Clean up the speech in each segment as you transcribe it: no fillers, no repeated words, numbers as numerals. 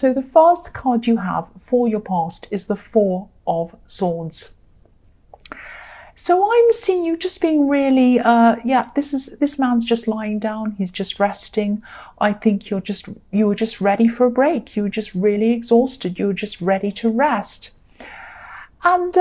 So the first card you have for your past is the Four of Swords. So I'm seeing you just being really, this man's just lying down. He's just resting. I think you were just ready for a break. You were just really exhausted. You were just ready to rest. And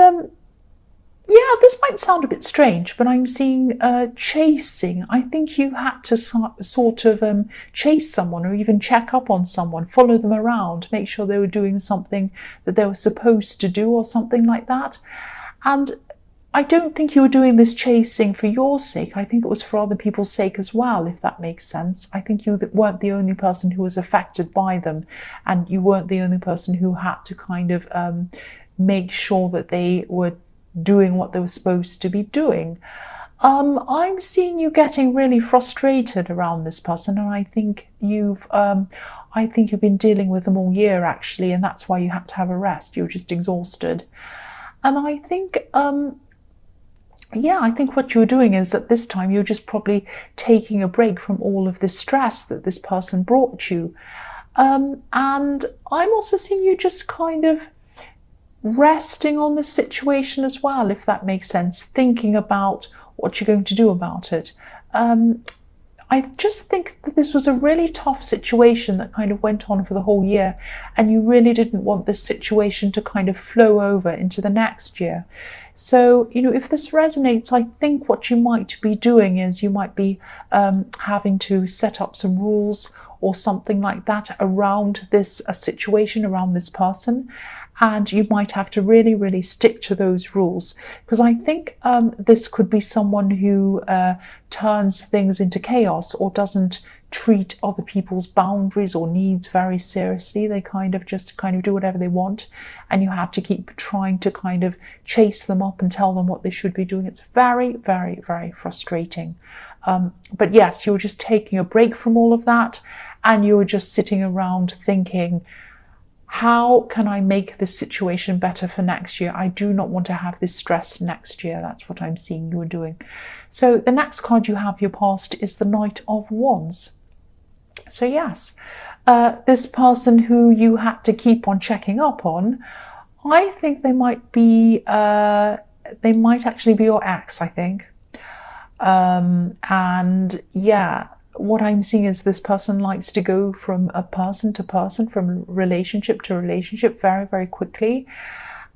this might sound a bit strange, but I'm seeing chasing. I think you had to sort of chase someone, or even check up on someone, follow them around, make sure they were doing something that they were supposed to do or something like that. And I don't think you were doing this chasing for your sake. I think it was for other people's sake as well, if that makes sense. I think you weren't the only person who was affected by them, and you weren't the only person who had to kind of make sure that they were doing what they were supposed to be doing. I'm seeing you getting really frustrated around this person, and I think you've been dealing with them all year, actually, and that's why you had to have a rest. You were just exhausted. And I think I think what you were doing is at this time you're just probably taking a break from all of this stress that this person brought you. And I'm also seeing you just kind of resting on the situation as well, if that makes sense, thinking about what you're going to do about it. I just think that this was a really tough situation that kind of went on for the whole year, and you really didn't want this situation to kind of flow over into the next year. So, if this resonates, I think what you might be doing is you might be having to set up some rules or something like that around this situation, around this person. And you might have to really, really stick to those rules, because I think this could be someone who turns things into chaos or doesn't treat other people's boundaries or needs very seriously. They kind of do whatever they want, and you have to keep trying to kind of chase them up and tell them what they should be doing. It's very, very, very frustrating. But yes, you're just taking a break from all of that, and you're just sitting around thinking, how can I make this situation better for next year? I do not want to have this stress next year. That's what I'm seeing you are doing. So the next card you have, your past, is the Knight of Wands. So yes, this person who you had to keep on checking up on, I think they might actually be your ex, I think. And yeah, what I'm seeing is this person likes to go from a person to person, from relationship to relationship very, very quickly.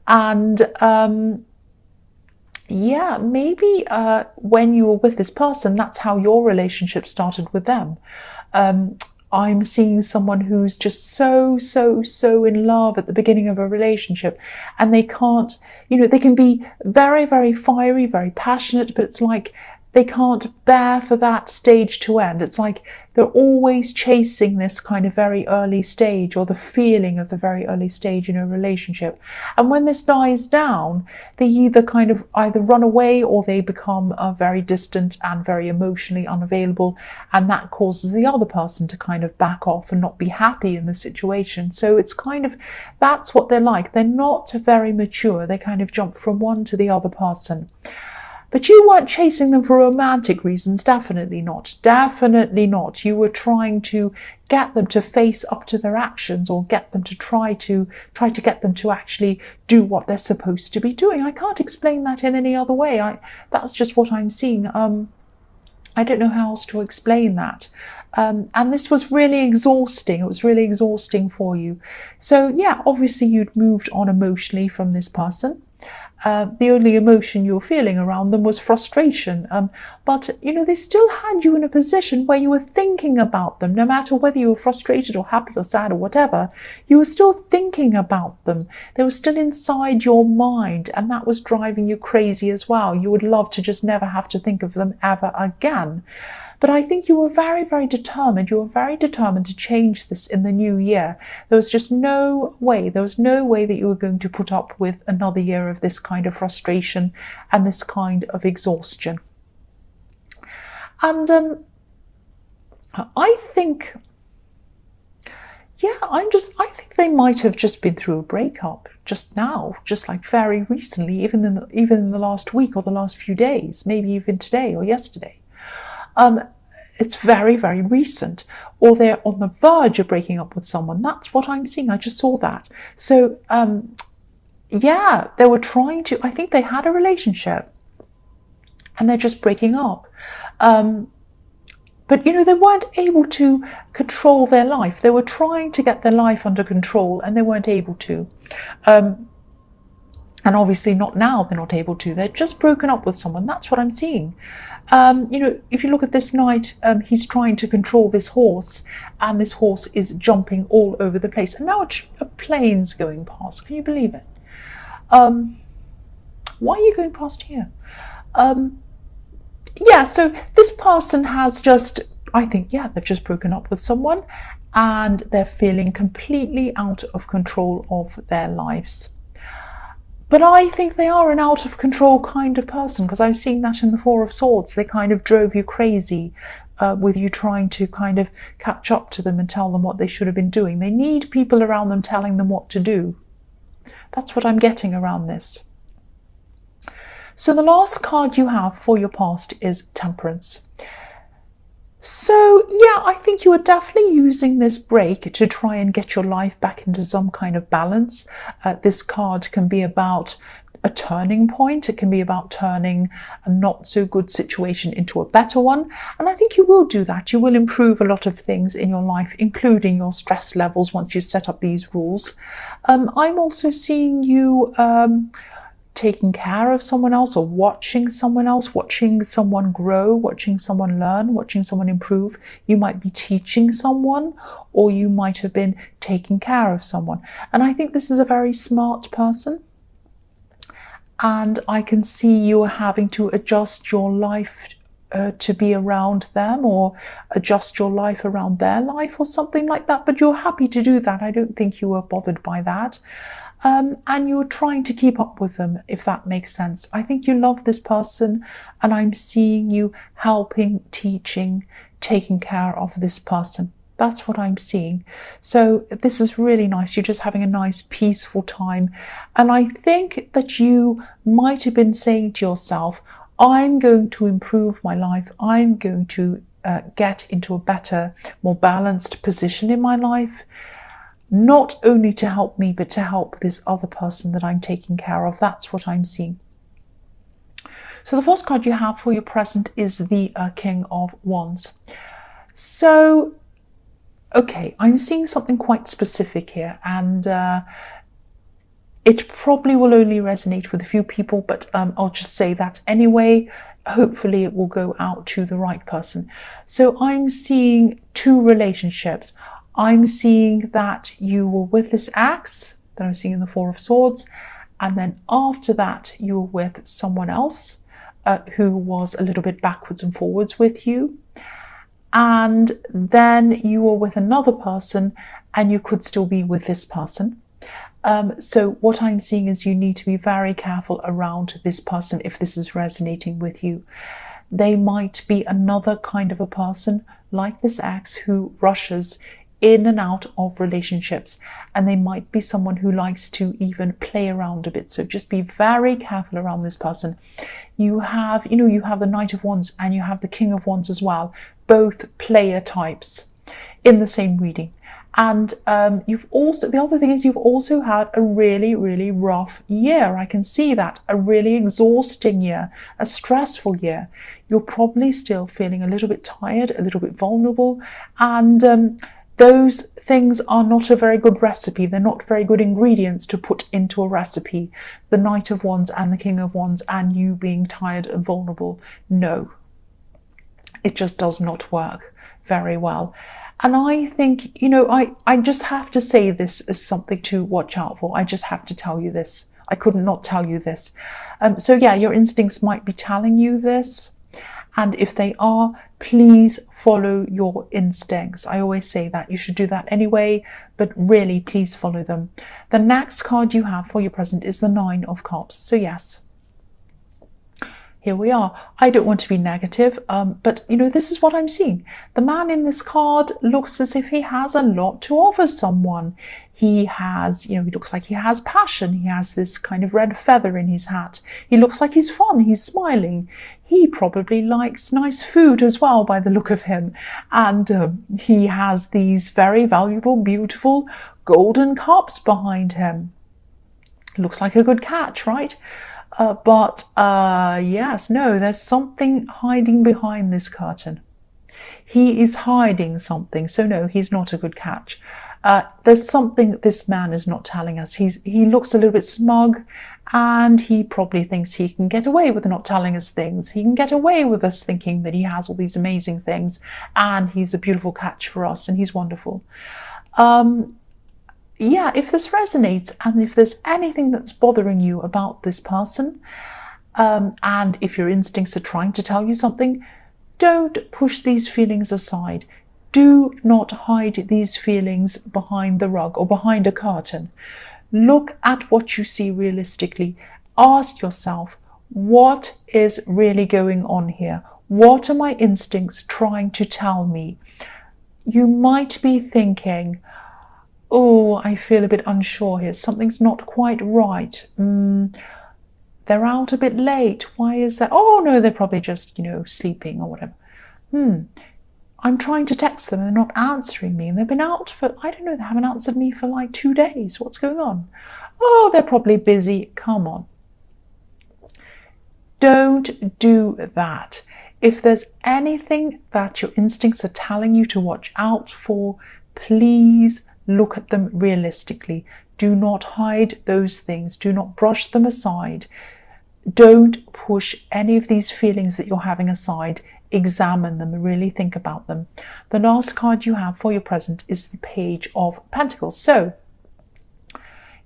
And maybe when you were with this person, that's how your relationship started with them. I'm seeing someone who's just so in love at the beginning of a relationship, and they can't, they can be very, very fiery, very passionate, but it's like they can't bear for that stage to end. It's like they're always chasing this kind of very early stage, or the feeling of the very early stage in a relationship. And when this dies down, they either run away, or they become very distant and very emotionally unavailable. And that causes the other person to kind of back off and not be happy in the situation. So it's that's what they're like. They're not very mature. They kind of jump from one to the other person. But you weren't chasing them for romantic reasons, definitely not. Definitely not. You were trying to get them to face up to their actions, or get them to try to get them to actually do what they're supposed to be doing. I can't explain that in any other way. That's just what I'm seeing. I don't know how else to explain that. And this was really exhausting. It was really exhausting for you. So yeah, obviously you'd moved on emotionally from this person. The only emotion you were feeling around them was frustration. But, they still had you in a position where you were thinking about them. No matter whether you were frustrated or happy or sad or whatever, you were still thinking about them. They were still inside your mind, and that was driving you crazy as well. You would love to just never have to think of them ever again. But I think you were very, very determined. You were very determined to change this in the new year. There was just no way. There was no way that you were going to put up with another year of this kind of frustration and this kind of exhaustion. And I think they might have just been through a breakup just now, just like very recently, even in the last week or the last few days, maybe even today or yesterday. it's very, very recent, or they're on the verge of breaking up with someone. That's what I'm seeing. I just saw that. So, yeah, they were trying to, I think they had a relationship and they're just breaking up. But, they weren't able to control their life. They were trying to get their life under control and they weren't able to. And obviously not now, they're not able to. They're just broken up with someone. That's what I'm seeing. If you look at this knight, he's trying to control this horse, and this horse is jumping all over the place. And now a plane's going past. Can you believe it? Why are you going past here? Yeah, so this person has just, I think, yeah, they've just broken up with someone and they're feeling completely out of control of their lives. But I think they are an out of control kind of person, because I've seen that in the Four of Swords. They kind of drove you crazy with you trying to kind of catch up to them and tell them what they should have been doing. They need people around them telling them what to do. That's what I'm getting around this. So the last card you have for your past is Temperance. So, yeah, I think you are definitely using this break to try and get your life back into some kind of balance. This card can be about a turning point. It can be about turning a not so good situation into a better one. And I think you will do that. You will improve a lot of things in your life, including your stress levels once you set up these rules. I'm also seeing you taking care of someone else, or watching someone else, watching someone grow, watching someone learn, watching someone improve. You might be teaching someone, or you might have been taking care of someone. And I think this is a very smart person. And I can see you having to adjust your life to be around them, or adjust your life around their life, or something like that. But you're happy to do that. I don't think you were bothered by that. And you're trying to keep up with them, if that makes sense. I think you love this person, and I'm seeing you helping, teaching, taking care of this person. That's what I'm seeing. So this is really nice. You're just having a nice, peaceful time. And I think that you might have been saying to yourself, I'm going to improve my life. I'm going to get into a better, more balanced position in my life. Not only to help me, but to help this other person that I'm taking care of. That's what I'm seeing. So the first card you have for your present is the King of Wands. So, okay, I'm seeing something quite specific here, and it probably will only resonate with a few people, but I'll just say that anyway. Hopefully it will go out to the right person. So I'm seeing two relationships. I'm seeing that you were with this ex that I'm seeing in the Four of Swords, and then after that you were with someone else who was a little bit backwards and forwards with you, and then you were with another person and you could still be with this person. So what I'm seeing is you need to be very careful around this person if this is resonating with you. They might be another kind of a person like this ex who rushes in and out of relationships, and they might be someone who likes to even play around a bit. So just be very careful around this person. You have the Knight of Wands and you have the King of Wands as well, both player types in the same reading. And the other thing is you've also had a really, really rough year. I can see that, a really exhausting year, a stressful year. You're probably still feeling a little bit tired, a little bit vulnerable, and those things are not a very good recipe. They're not very good ingredients to put into a recipe. The Knight of Wands and the King of Wands and you being tired and vulnerable. No, it just does not work very well. And I think, I just have to say this as something to watch out for. I just have to tell you this. I could not tell you this. So yeah, your instincts might be telling you this. And if they are, please follow your instincts. I always say that you should do that anyway, but really, please follow them. The next card you have for your present is the Nine of Cups. So yes, here we are. I don't want to be negative, but this is what I'm seeing. The man in this card looks as if he has a lot to offer someone. He has, he looks like he has passion. He has this kind of red feather in his hat. He looks like he's fun. He's smiling. He probably likes nice food as well, by the look of him. And he has these very valuable, beautiful golden cups behind him. Looks like a good catch, right? Yes, no, there's something hiding behind this curtain. He is hiding something, so no, he's not a good catch. There's something that this man is not telling us. He looks a little bit smug, and he probably thinks he can get away with not telling us things. He can get away with us thinking that he has all these amazing things, and he's a beautiful catch for us, and he's wonderful. Yeah, if this resonates, and if there's anything that's bothering you about this person, and if your instincts are trying to tell you something, don't push these feelings aside. Do not hide these feelings behind the rug or behind a curtain. Look at what you see realistically. Ask yourself, what is really going on here? What are my instincts trying to tell me? You might be thinking, oh, I feel a bit unsure here. Something's not quite right. They're out a bit late. Why is that? Oh, no, they're probably just, sleeping or whatever. I'm trying to text them and they're not answering me. And they've been out for, I don't know, they haven't answered me for like 2 days. What's going on? Oh, they're probably busy. Come on. Don't do that. If there's anything that your instincts are telling you to watch out for, please look at them realistically. Do not hide those things. Do not brush them aside. Don't push any of these feelings that you're having aside. Examine them and really think about them. The last card you have for your present is the Page of Pentacles. So,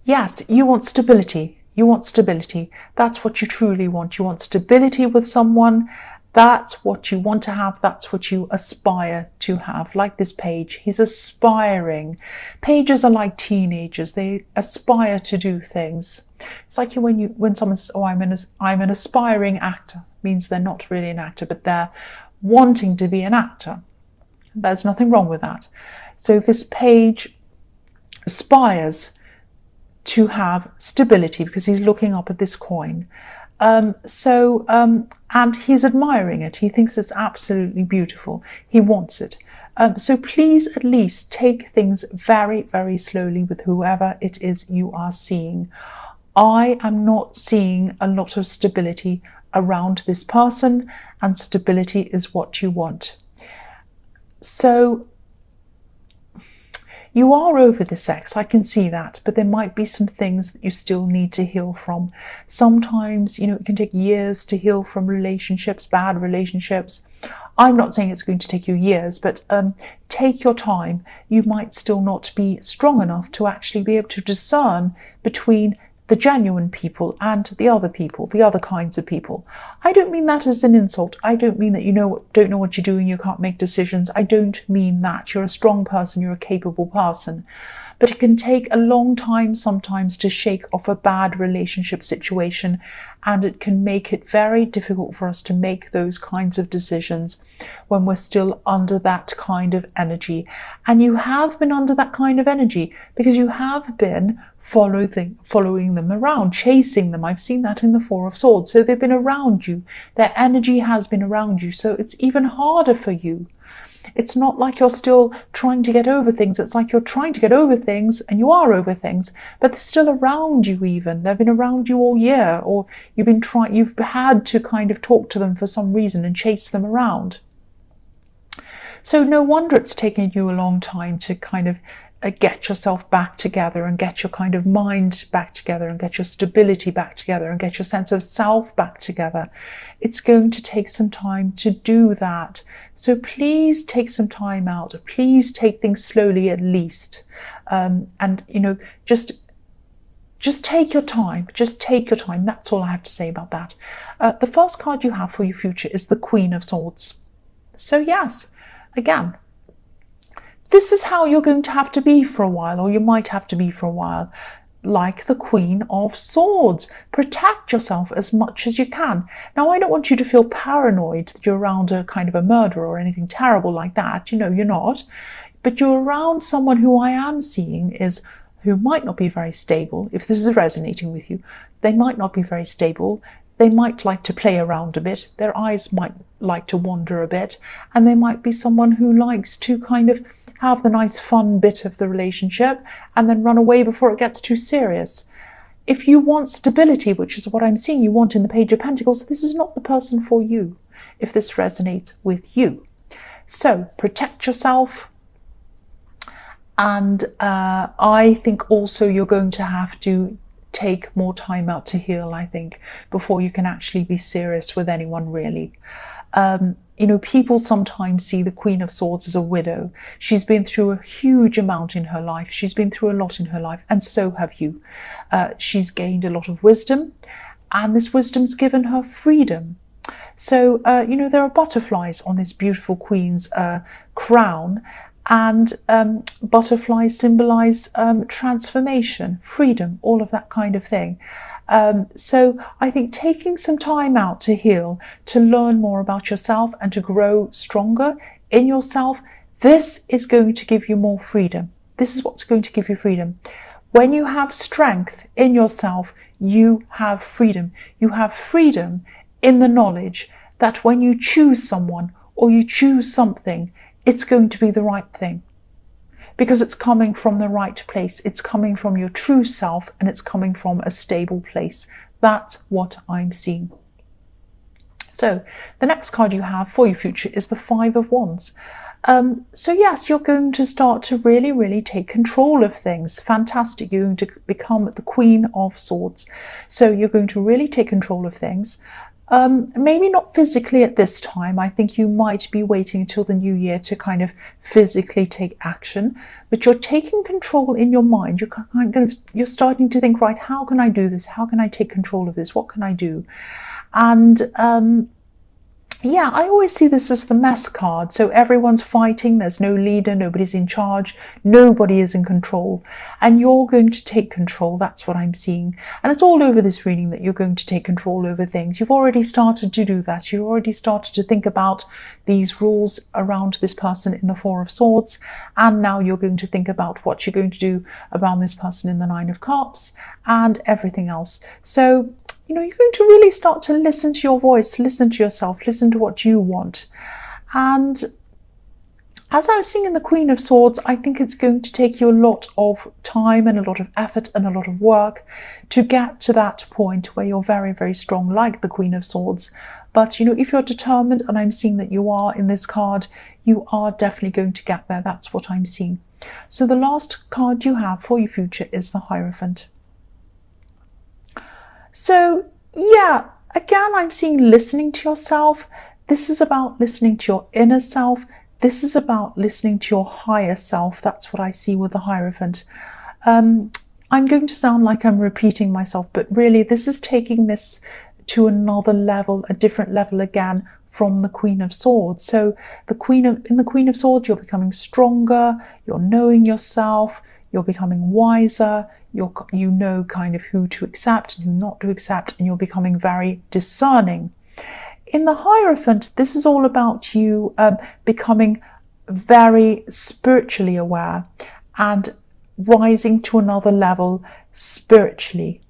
yes, you want stability. You want stability. That's what you truly want. You want stability with someone. That's what you want to have. That's what you aspire to have. Like this page, he's aspiring. Pages are like teenagers. They aspire to do things. It's like when someone says, "Oh, I'm an aspiring actor." It means they're not really an actor, but they're wanting to be an actor. There's nothing wrong with that. So this page aspires to have stability because he's looking up at this coin. And he's admiring it. He thinks it's absolutely beautiful. He wants it. So please at least take things very, very slowly with whoever it is you are seeing. I am not seeing a lot of stability around this person, and stability is what you want. So you are over this ex, I can see that, but there might be some things that you still need to heal from. Sometimes, it can take years to heal from relationships, bad relationships. I'm not saying it's going to take you years, but take your time. You might still not be strong enough to actually be able to discern between the genuine people and the other people, the other kinds of people. I don't mean that as an insult. I don't mean that don't know what you're doing, you can't make decisions. I don't mean that. You're a strong person, you're a capable person. But it can take a long time sometimes to shake off a bad relationship situation, and it can make it very difficult for us to make those kinds of decisions when we're still under that kind of energy. And you have been under that kind of energy because you have been following them around, chasing them. I've seen that in the Four of Swords. So they've been around you. Their energy has been around you. So it's even harder for you. It's not like you're still trying to get over things. It's like you're trying to get over things, and you are over things, but they're still around you even. They've been around you all year, or you've had to kind of talk to them for some reason and chase them around. So no wonder it's taken you a long time to kind of get yourself back together and get your kind of mind back together and get your stability back together and get your sense of self back together. It's going to take some time to do that. So please take some time out. Please take things slowly at least. Just take your time. Just take your time. That's all I have to say about that. The first card you have for your future is the Queen of Swords. So yes, again, this is how you're going to have to be for a while, or you might have to be for a while. like the Queen of Swords. Protect yourself as much as you can. Now, I don't want you to feel paranoid that you're around a kind of a murderer or anything terrible like that. You know, you're not. But you're around someone who I am seeing is who might not be very stable. If this is resonating with you, they might not be very stable. They might like to play around a bit. Their eyes might like to wander a bit. And they might be someone who likes to kind of have the nice fun bit of the relationship and then run away before it gets too serious. If you want stability, which is what I'm seeing you want in the Page of Pentacles, this is not the person for you, if this resonates with you. So protect yourself. And I think also you're going to have to take more time out to heal, I think, before you can actually be serious with anyone, really. You know, people sometimes see the Queen of Swords as a widow. She's been through a huge amount in her life. She's been through a lot in her life, and so have you. She's gained a lot of wisdom, and this wisdom's given her freedom. So, you know, there are butterflies on this beautiful Queen's crown, and butterflies symbolize transformation, freedom, all of that kind of thing. So I think taking some time out to heal, to learn more about yourself and to grow stronger in yourself, this is going to give you more freedom. This is what's going to give you freedom. When you have strength in yourself, you have freedom. You have freedom in the knowledge that when you choose someone or you choose something, it's going to be the right thing. Because it's coming from the right place. It's coming from your true self, and it's coming from a stable place. That's what I'm seeing. So the next card you have for your future is the Five of Wands. So yes, you're going to start to really, really take control of things. Fantastic. You're going to become the Queen of Swords. So you're going to really take control of things. Maybe not physically at this time. I think you might be waiting until the new year to kind of physically take action, but you're taking control in your mind. You're starting to think, right, how can I do this? How can I take control of this? What can I do? And yeah, I always see this as the mess card. So everyone's fighting. There's no leader. Nobody's in charge. Nobody is in control. And you're going to take control. That's what I'm seeing. And it's all over this reading that you're going to take control over things. You've already started to do that. You've already started to think about these rules around this person in the Four of Swords. And now you're going to think about what you're going to do around this person in the Nine of Cups and everything else. So, you know, you're going to really start to listen to your voice, listen to yourself, listen to what you want. And as I was seeing in the Queen of Swords, I think it's going to take you a lot of time and a lot of effort and a lot of work to get to that point where you're very, very strong, like the Queen of Swords. But, you know, if you're determined, and I'm seeing that you are in this card, you are definitely going to get there. That's what I'm seeing. So the last card you have for your future is the Hierophant. So, yeah, again, I'm seeing listening to yourself. This is about listening to your inner self. This is about listening to your higher self. That's what I see with the Hierophant. I'm going to sound like I'm repeating myself, but really this is taking this to another level, a different level again from the Queen of Swords. So in the Queen of Swords, you're becoming stronger, you're knowing yourself, you're becoming wiser, you know kind of who to accept and who not to accept, and you're becoming very discerning. In the Hierophant, this is all about you becoming very spiritually aware and rising to another level spiritually.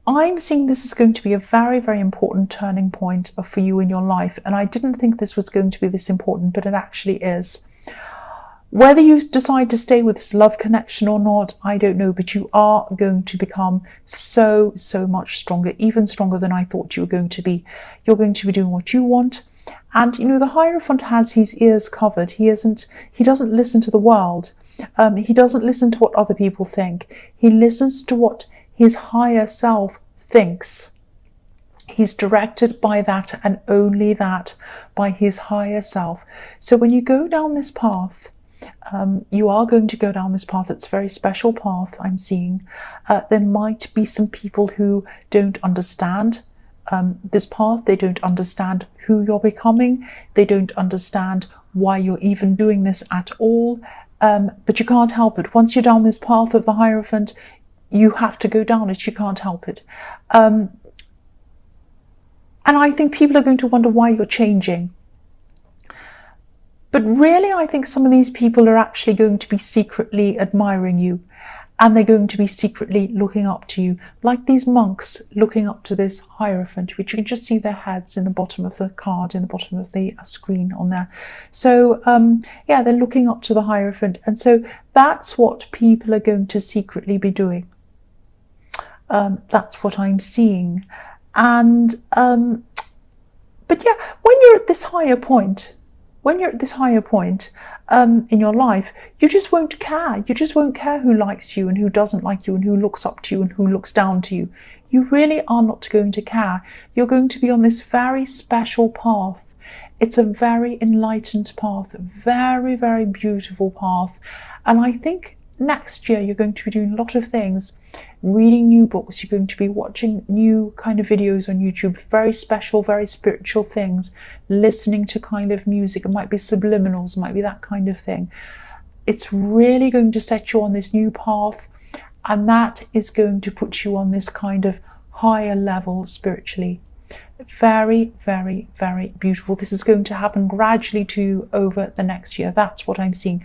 I'm seeing this is going to be a very, very important turning point for you in your life, and I didn't think this was going to be this important, but it actually is. Whether you decide to stay with this love connection or not, I don't know, but you are going to become so, so much stronger, even stronger than I thought you were going to be. You're going to be doing what you want. And, you know, the Hierophant has his ears covered. He doesn't listen to the world. He doesn't listen to what other people think. He listens to what his higher self thinks. He's directed by that and only that, by his higher self. So when you go down this path, you are going to go down this path. It's a very special path I'm seeing. There might be some people who don't understand this path. They don't understand who you're becoming. They don't understand why you're even doing this at all. But you can't help it. Once you're down this path of the Hierophant, you have to go down it. You can't help it. And I think people are going to wonder why you're changing. But really, I think some of these people are actually going to be secretly admiring you, and they're going to be secretly looking up to you, like these monks looking up to this Hierophant, which you can just see their heads in the bottom of the card, in the bottom of the screen on there. So yeah, they're looking up to the Hierophant, and so that's what people are going to secretly be doing. That's what I'm seeing. And but yeah, when you're at this higher point, in your life, you just won't care. You just won't care who likes you and who doesn't like you and who looks up to you and who looks down to you. You really are not going to care. You're going to be on this very special path. It's a very enlightened path, very, very beautiful path. And I think next year you're going to be doing a lot of things, reading new books, you're going to be watching new kind of videos on YouTube, very special, very spiritual things, listening to kind of music. It might be subliminals, it might be that kind of thing. It's really going to set you on this new path, and that is going to put you on this kind of higher level spiritually. Very, very, very beautiful. This is going to happen gradually to you over the next year. That's what I'm seeing.